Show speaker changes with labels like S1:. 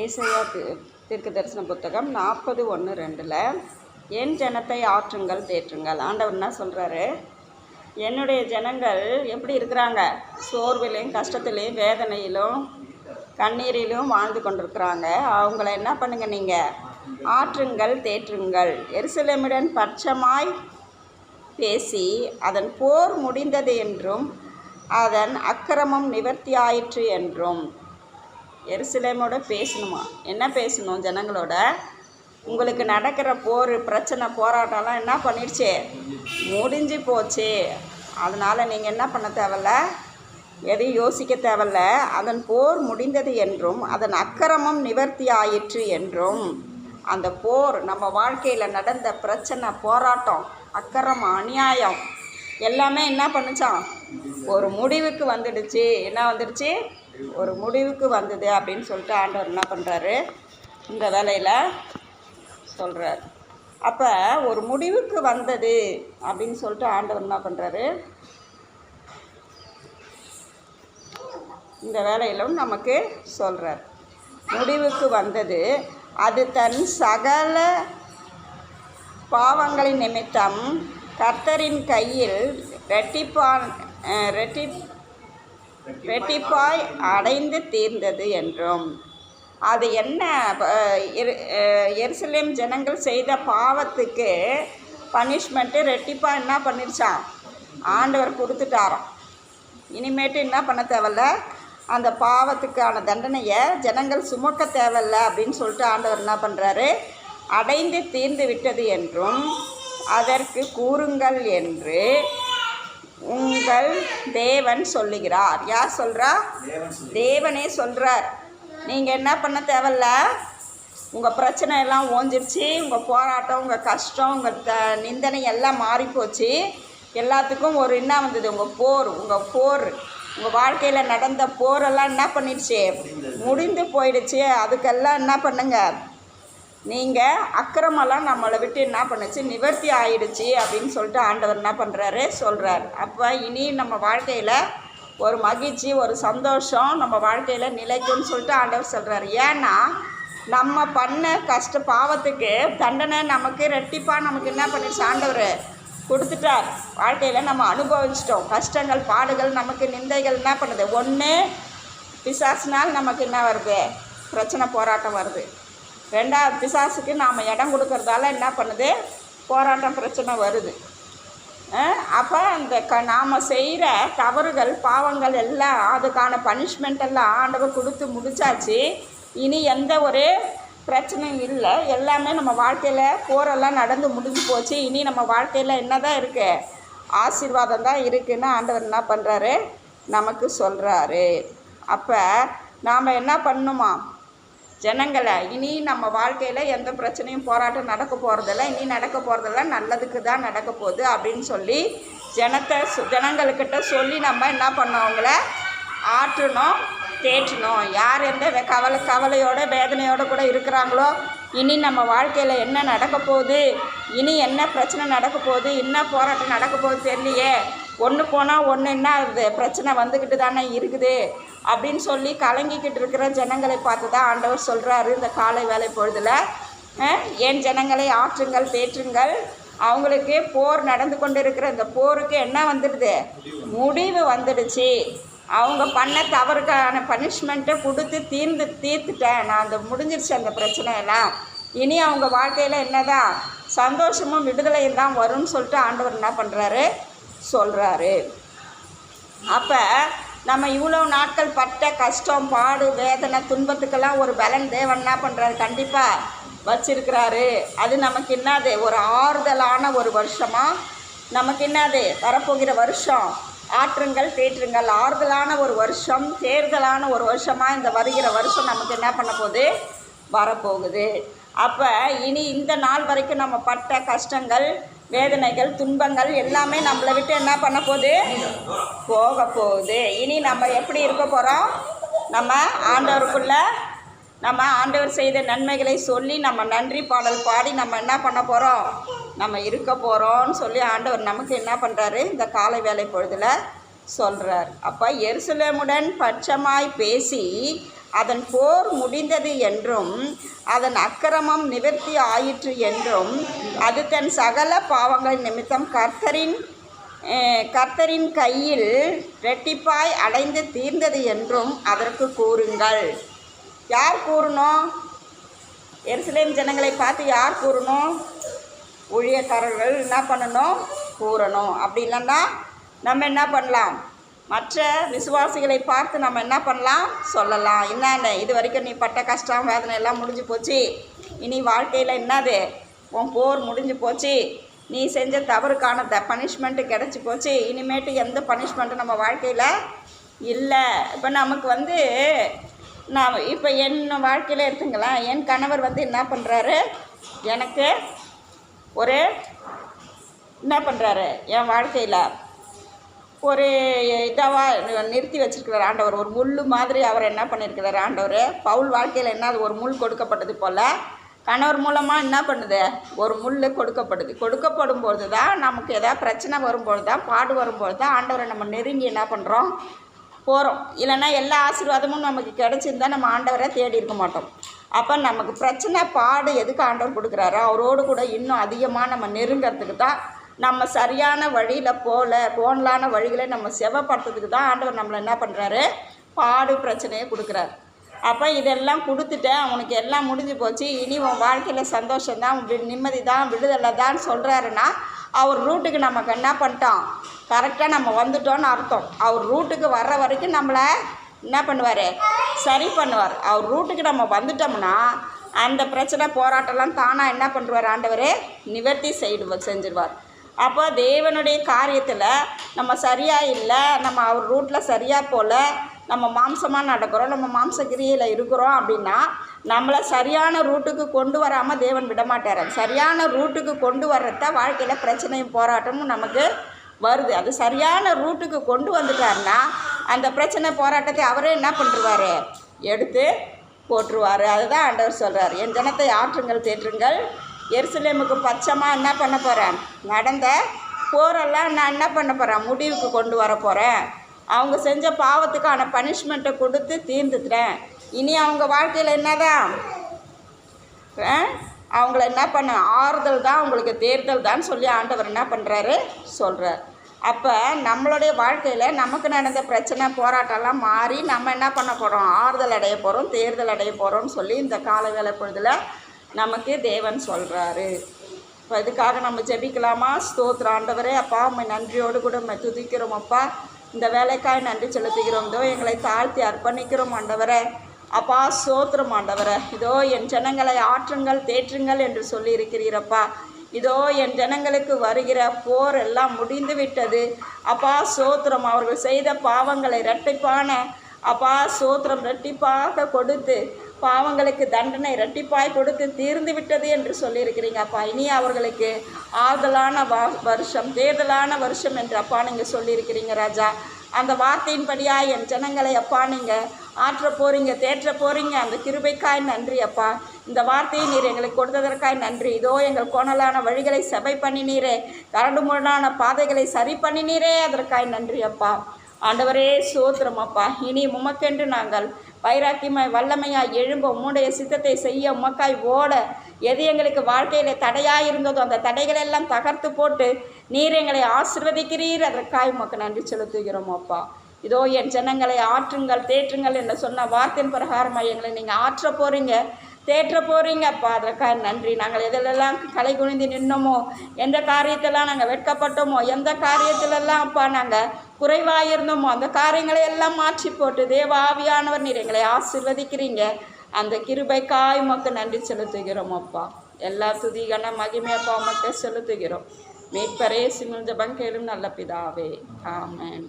S1: ஏசாயா தீர்க்க தரிசன புத்தகம் 40:1-2 என் ஜனத்தை ஆற்றுங்கள் தேற்றுங்கள். ஆண்டவர் என்ன சொல்கிறாரு? என்னுடைய ஜனங்கள் எப்படி இருக்கிறாங்க? சோர்விலையும் கஷ்டத்துலேயும் வேதனையிலும் கண்ணீரிலும் வாழ்ந்து கொண்டிருக்கிறாங்க. அவங்கள என்ன பண்ணுங்க? நீங்கள் ஆற்றுங்கள் தேற்றுங்கள். எருசலேமுடன் பட்சமாய் பேசி அதன் போர் முடிந்தது என்றும் அதன் அக்கிரமம் நிவர்த்தியாயிற்று என்றும். எருசலேமோட பேசணுமா? என்ன பேசணும்? ஜனங்களோட உங்களுக்கு நடக்கிற போர் பிரச்சனை போராட்டம்லாம் என்ன பண்ணிடுச்சு? முடிஞ்சு போச்சு. அதனால் நீங்கள் என்ன பண்ண தேவையில்ல, எதையும் யோசிக்க தேவையில்ல. அதன் போர் முடிந்தது என்றும் அதன் அக்கிரமம் நிவர்த்தி ஆயிற்று என்றும். அந்த போர் நம்ம வாழ்க்கையில் நடந்த பிரச்சனை போராட்டம் அக்கிரமம் அநியாயம் எல்லாமே என்ன பண்ணுச்சான்? ஒரு முடிவுக்கு வந்துடுச்சு. என்ன வந்துடுச்சு? ஒரு முடிவுக்கு வந்தது அப்படின்னு சொல்லிட்டு ஆண்டவர் என்ன பண்ணுறாரு? இந்த வேலையில் சொல்கிறார். அப்போ ஒரு முடிவுக்கு வந்தது அப்படின்னு சொல்லிட்டு ஆண்டவர் என்ன பண்ணுறாரு? இந்த வேலையிலும் நமக்கு சொல்கிறார். முடிவுக்கு வந்தது. அது தன் சகல பாவங்களின் நிமித்தம் கர்த்தரின் கையில் ரெட்டிப்பாய் அடைந்து தீர்ந்தது என்றும். அது என்ன? எருசலேம் ஜனங்கள் செய்த பாவத்துக்கு பனிஷ்மெண்ட்டு ரெட்டிப்பாக என்ன பண்ணிருச்சான்? ஆண்டவர் கொடுத்துட்டாராம். இனிமேட்டு என்ன பண்ண தேவையில்ல, அந்த பாவத்துக்கான தண்டனையை ஜனங்கள் சுமக்க தேவையில்ல அப்படின்னு சொல்லிட்டு ஆண்டவர் என்ன பண்ணுறாரு? அடைந்து தீர்ந்து விட்டது என்றும் அதற்கு கூறுங்கள் என்று உங்கள் தேவன் சொல்லுகிறார். யார் சொல்கிறா? தேவனே சொல்கிறார். நீங்கள் என்ன பண்ண தேவையில்ல, உங்கள் பிரச்சனை எல்லாம் ஓஞ்சிருச்சு. உங்கள் போராட்டம், உங்கள் கஷ்டம், உங்கள் நிந்தனை எல்லாம் மாறிப்போச்சு. எல்லாத்துக்கும் ஒரு என்ன வந்தது? உங்கள் வாழ்க்கையில் நடந்த போரெல்லாம் என்ன பண்ணிடுச்சு? முடிந்து போயிடுச்சு. அதுக்கெல்லாம் என்ன பண்ணுங்க? நீங்கள் அக்கிரமெல்லாம் நம்மளை விட்டு என்ன பண்ணுச்சு? நிவர்த்தி ஆயிடுச்சு அப்படின்னு சொல்லிட்டு ஆண்டவர் என்ன பண்ணுறாரு? சொல்கிறார். அப்போ இனி நம்ம வாழ்க்கையில் ஒரு மகிழ்ச்சி, ஒரு சந்தோஷம் நம்ம வாழ்க்கையில் நிலைக்கும்னு சொல்லிட்டு ஆண்டவர் சொல்கிறார். ஏன்னா நம்ம பண்ண பாவத்துக்கு தண்டனை நமக்கு ரெட்டிப்பாக நமக்கு என்ன பண்ணிடுச்சு? ஆண்டவர் கொடுத்துட்டார். வாழ்க்கையில் நம்ம அனுபவிச்சிட்டோம். கஷ்டங்கள், பாடுகள், நமக்கு நிந்தைகள் என்ன பண்ணுது? ஒன்று பிசாசினால் நமக்கு என்ன வருது? பிரச்சனை, போராட்டம் வருது. ரெண்டாவது, பிசாசுக்கு நாம் இடம் கொடுக்கறதால என்ன பண்ணுது? போராட்டம், பிரச்சனை வருது. அப்போ அந்த நாம் செய்கிற தவறுகள், பாவங்கள் எல்லாம் அதுக்கான பனிஷ்மெண்ட் எல்லாம் ஆண்டவர் கொடுத்து முடிச்சாச்சு. இனி எந்த ஒரு பிரச்சனையும் இல்லை. எல்லாமே நம்ம வாழ்க்கையில் போரெல்லாம் நடந்து முடிஞ்சு போச்சு. இனி நம்ம வாழ்க்கையில் என்ன தான் இருக்குது? ஆசீர்வாதம் தான் இருக்குதுன்னு ஆண்டவர் என்ன பண்ணுறாரு? நமக்கு சொல்கிறாரு. அப்போ நாம் என்ன பண்ணணுமா? ஜனங்களை இனி நம்ம வாழ்க்கையில் எந்த பிரச்சனையும் போராட்டம் நடக்க போகிறதில்ல. இனி நடக்க போகிறதில்ல, நல்லதுக்கு தான் நடக்க போகுது அப்படின்னு சொல்லி ஜனங்களுக்கிட்ட சொல்லி நம்ம என்ன பண்ணோம்? அவங்கள ஆற்றணும், தேற்றணும். யார் எந்த கவலையோட வேதனையோடு கூட இருக்கிறாங்களோ, இனி நம்ம வாழ்க்கையில் என்ன நடக்க போகுது, இனி என்ன பிரச்சனை நடக்க போகுது, என்ன போராட்டம் நடக்க போகுது தெரியலையே, ஒன்று போனால் ஒன்று என்ன ஆகுது? பிரச்சனை வந்துக்கிட்டு தானே இருக்குது அப்படின்னு சொல்லி கலங்கிக்கிட்டு இருக்கிற ஜனங்களை பார்த்து தான் ஆண்டவர் சொல்கிறாரு இந்த காலை வேலை பொழுதில். என் ஜனங்களை ஆற்றுங்கள் தேற்றுங்கள். அவங்களுக்கு போர் நடந்து கொண்டு இருக்கிற இந்த போருக்கு என்ன வந்துடுது? முடிவு வந்துடுச்சு. அவங்க பண்ண தவறுக்கான பனிஷ்மெண்ட்டை கொடுத்து தீர்த்துட்டேன் நான். அந்த முடிஞ்சிருச்சு அந்த பிரச்சனையெல்லாம். இனி அவங்க வாழ்க்கையில் என்னதான் சந்தோஷமும் விடுதலையும் தான் வரும்னு சொல்லிட்டு ஆண்டவர் என்ன பண்ணுறாரு? சொல்கிறாரு. அப்போ நம்ம இவ்வளோ நாட்கள் பட்ட கஷ்டம், பாடு, வேதனை, துன்பத்துக்கெல்லாம் ஒரு பலன் தேவன் என்ன பண்ணுறாரு? கண்டிப்பாக வச்சிருக்கிறாரு. அது நமக்கு என்னது? ஒரு ஆறுதலான ஒரு வருஷமாக நமக்கு என்னது? வரப்போகிற வருஷம் ஆற்றுங்கள் தேற்றுங்கள். ஆறுதலான ஒரு வருஷம், தேர்தலான ஒரு வருஷமாக இந்த வருகிற வருஷம் நமக்கு என்ன பண்ண போகுது? வரப்போகுது. அப்போ இனி இந்த நாள் வரைக்கும் நம்ம பட்ட கஷ்டங்கள், வேதனைகள், துன்பங்கள் எல்லாமே நம்மளை விட்டு என்ன பண்ண போகுது? போக போகுது. இனி நம்ம எப்படி இருக்க போகிறோம்? நம்ம ஆண்டவருக்குள்ள நம்ம ஆண்டவர் செய்த நன்மைகளை சொல்லி நம்ம நன்றி பாடல் பாடி நம்ம என்ன பண்ண போகிறோம்? நம்ம இருக்க போகிறோம்னு சொல்லி ஆண்டவர் நமக்கு என்ன பண்ணுறாரு? இந்த காலை வேலை பொழுதில் சொல்கிறார். அப்போ எருசலேமுடன் பட்சமாய் பேசி அதன் போர் முடிந்தது என்றும் அதன் அக்கிரமம் நிவர்த்தி ஆயிற்று என்றும் அது தன் சகல பாவங்கள் நிமித்தம் கர்த்தரின் கையில் இரட்டிப்பாய் அடைந்து தீர்ந்தது என்றும் அதற்கு கூறுங்கள். யார் கூறணும்? எருசலேம் ஜனங்களை பார்த்து யார் கூறணும்? ஊழியக்காரர்கள் என்ன பண்ணணும்? கூறணும். அப்படி இல்லைன்னா நம்ம என்ன பண்ணலாம்? மற்ற விசுவாசிகளை பார்த்து நம்ம என்ன பண்ணலாம்? சொல்லலாம். என்னென்ன இது வரைக்கும் நீ பட்ட கஷ்டம் வேதனை எல்லாம் முடிஞ்சு போச்சு, இனி வாழ்க்கையில் என்னது உன் போர் முடிஞ்சு போச்சு, நீ செஞ்ச தவறுக்கான பனிஷ்மெண்ட்டு கிடச்சி போச்சு, இனிமேட்டு எந்த பனிஷ்மெண்ட்டும் நம்ம வாழ்க்கையில் இல்லை. இப்போ நமக்கு நான் இப்போ என் வாழ்க்கையில் எடுத்துங்களேன், என் கணவர் என்ன பண்ணுறாரு, எனக்கு என்ன பண்ணுறாரு, என் வாழ்க்கையில் ஒரு இதாவாக நிறுத்தி வச்சுருக்கிறார் ஆண்டவர். ஒரு முள் மாதிரி அவர் என்ன பண்ணியிருக்கிறார் ஆண்டவர். பவுல் வாழ்க்கையில் என்ன ஒரு முள் கொடுக்கப்பட்டது போல் கணவர் மூலமாக என்ன பண்ணுது, ஒரு முள் கொடுக்கப்படும் பொழுது தான் நமக்கு எதாவது பிரச்சனை வரும்பொழுது தான், பாடு வரும்பொழுது தான் ஆண்டவரை நம்ம நெருங்கி என்ன பண்ணுறோம், போகிறோம். இல்லைன்னா எல்லா ஆசீர்வாதமும் நமக்கு கிடச்சிருந்தா நம்ம ஆண்டவரை தேடி இருக்க மாட்டோம். அப்போ நமக்கு பிரச்சனை பாடு எதுக்கு ஆண்டவர் கொடுக்குறாரோ அவரோடு கூட இன்னும் அதிகமாக நம்ம நெருங்கிறதுக்கு தான், நம்ம சரியான வழியில் போகலான வழிகளை நம்ம செவப்படுத்துறதுக்கு தான் ஆண்டவர் நம்மளை என்ன பண்ணுறாரு, பாடு பிரச்சனையை கொடுக்குறாரு. அப்போ இதெல்லாம் கொடுத்துட்டேன், அவனுக்கு எல்லாம் முடிஞ்சு போச்சு, இனி உன் வாழ்க்கையில் சந்தோஷம்தான், நிம்மதி தான், விடுதலை தான் சொல்கிறாருன்னா அவர் ரூட்டுக்கு நமக்கு என்ன பண்ணிட்டோம், கரெக்டாக நம்ம வந்துட்டோன்னு அர்த்தம். அவர் ரூட்டுக்கு வர்ற வரைக்கும் நம்மளை என்ன பண்ணுவார், சரி பண்ணுவார். அவர் ரூட்டுக்கு நம்ம வந்துட்டோம்னா அந்த பிரச்சனை போராட்டம்லாம் தானாக என்ன பண்ணுவார் ஆண்டவர், நிவர்த்தி செஞ்சிடுவார். அப்போ தேவனுடைய காரியத்தில் நம்ம சரியாக இல்லை, நம்ம அவர் ரூட்டில் சரியாக போகல, நம்ம மாம்சமாக நடக்கிறோம், நம்ம மாம்சக்கிரியில் இருக்கிறோம் அப்படின்னா நம்மளை சரியான ரூட்டுக்கு கொண்டு வராமல் தேவன் விடமாட்டார். சரியான ரூட்டுக்கு கொண்டு வர்றத வாழ்க்கையில் பிரச்சனையும் போராட்டமும் நமக்கு வருது. அது சரியான ரூட்டுக்கு கொண்டு வந்துட்டாருன்னா அந்த பிரச்சனை போராட்டத்தை அவரே என்ன பண்ணுருவார், எடுத்து போட்டுருவார். அதுதான் ஆண்டவர் சொல்கிறார், என் ஜனத்தை ஆற்றுங்கள் தேற்றுங்கள், எருசலேமுக்கு பட்சமாக என்ன பண்ண போகிறேன், நடந்த போரெல்லாம் நான் என்ன பண்ண போகிறேன், முடிவுக்கு கொண்டு வர போகிறேன். அவங்க செஞ்ச பாவத்துக்கான பனிஷ்மெண்ட்டை கொடுத்து தீர்ந்துக்கிறேன். இனி அவங்க வாழ்க்கையில் என்னதான் அவங்கள என்ன பண்ண ஆறுதல் தான், அவங்களுக்கு தேர்தல் தான் சொல்லி ஆண்டவர் என்ன பண்ணுறாரு, சொல்கிறார். அப்போ நம்மளுடைய வாழ்க்கையில் நமக்கு நடந்த பிரச்சனை போராட்டம்லாம் மாறி நம்ம என்ன பண்ண போகிறோம், ஆறுதல் அடைய போகிறோம், தேர்தல் அடைய போகிறோம்னு சொல்லி இந்த கால வேலை பொழுதில் நமக்கு தேவன் சொல்கிறாரு. இப்போ இதுக்காக நம்ம ஜெபிக்கலாமா? ஸ்தோத்திர ஆண்டவரே, அப்பா உண்மை நன்றியோடு கூட நம்ம துதிக்கிறோம். அப்பா இந்த வேலைக்காய் நன்றி செலுத்துகிறோம். இதோ எங்களை தாழ்த்தி அர்ப்பணிக்கிறோம் ஆண்டவரே. அப்பா ஸ்தோத்திரம் ஆண்டவரே. இதோ என் ஜனங்களை ஆற்றுங்கள் தேற்றுங்கள் என்று சொல்லி இருக்கிறீரப்பா. இதோ என் ஜனங்களுக்கு வருகிற போர் எல்லாம் முடிந்து விட்டது. அப்பா ஸ்தோத்திரம், அவர்கள் செய்த பாவங்களை இரட்டிப்பான அப்பா ஸ்தோத்திரம் இரட்டிப்பாக கொடுத்து பாவங்களுக்கு தண்டனை இரட்டிப்பாய் கொடுத்து தீர்ந்து விட்டது என்று சொல்லியிருக்கிறீங்க அப்பா. இனி அவர்களுக்கு ஆறுதலான வருஷம், தேர்தலான வருஷம் என்று அப்பா நீங்கள் சொல்லியிருக்கிறீங்க ராஜா. அந்த வார்த்தையின்படியாக என் ஜனங்களை அப்பா நீங்கள் ஆற்ற போகிறீங்க, தேற்ற போகிறீங்க. அந்த கிருபைக்காய் நன்றி அப்பா. இந்த வார்த்தையை நீர் எங்களுக்கு கொடுத்ததற்காய் நன்றி. இதோ எங்கள் கோணலான வழிகளை செபை பண்ணினீரே, கரடு முரடான பாதைகளை சரி பண்ணினீரே, அதற்காய் நன்றி அப்பா. ஆண்டவரே ஸ்தோத்திரம் அப்பா. இனி உமக்கென்று நாங்கள் வைராக்கியமாய் வல்லமையாய் எழும்ப உம்முடைய சித்தத்தை செய்ய உமக்காய் ஓட எது எங்களுக்கு வாழ்க்கையில் தடையாக இருந்ததோ அந்த தடைகளெல்லாம் தகர்த்து போட்டு நீர் எங்களை ஆசீர்வதிக்கிறீர். அதற்காய் உமக்கு நன்றி செலுத்துகிறோம் அப்பா. இதோ என் ஜனங்களை ஆற்றுங்கள் தேற்றுங்கள் என்று சொன்ன வார்த்தையின் பிரகாரமாக எங்களை நீங்கள் ஆற்ற போகிறீங்க, தேற்ற போகிறீங்க அப்பா. அதற்காக நன்றி. நாங்கள் எதிலெல்லாம் கலை குனிந்து நின்னோமோ, எந்த காரியத்தெல்லாம் நாங்கள் வெட்கப்பட்டோமோ, எந்த காரியத்திலெல்லாம் அப்பா நாங்கள் குறைவாக இருந்தோமோ அந்த காரியங்களை எல்லாம் மாற்றி போட்டு தேவ ஆவியானவர் நீர் எங்களை ஆசீர்வதிக்கிறீங்க. அந்த கிருபைக்காய் உமக்கு நன்றி செலுத்துகிறோம் அப்பா. எல்லா துதிகன மகிமை அப்பா உமக்கு செலுத்துகிறோம். மீட்பரே சிமிழ்ந்த பங்கேலும் நல்ல பிதாவே, ஆமென்.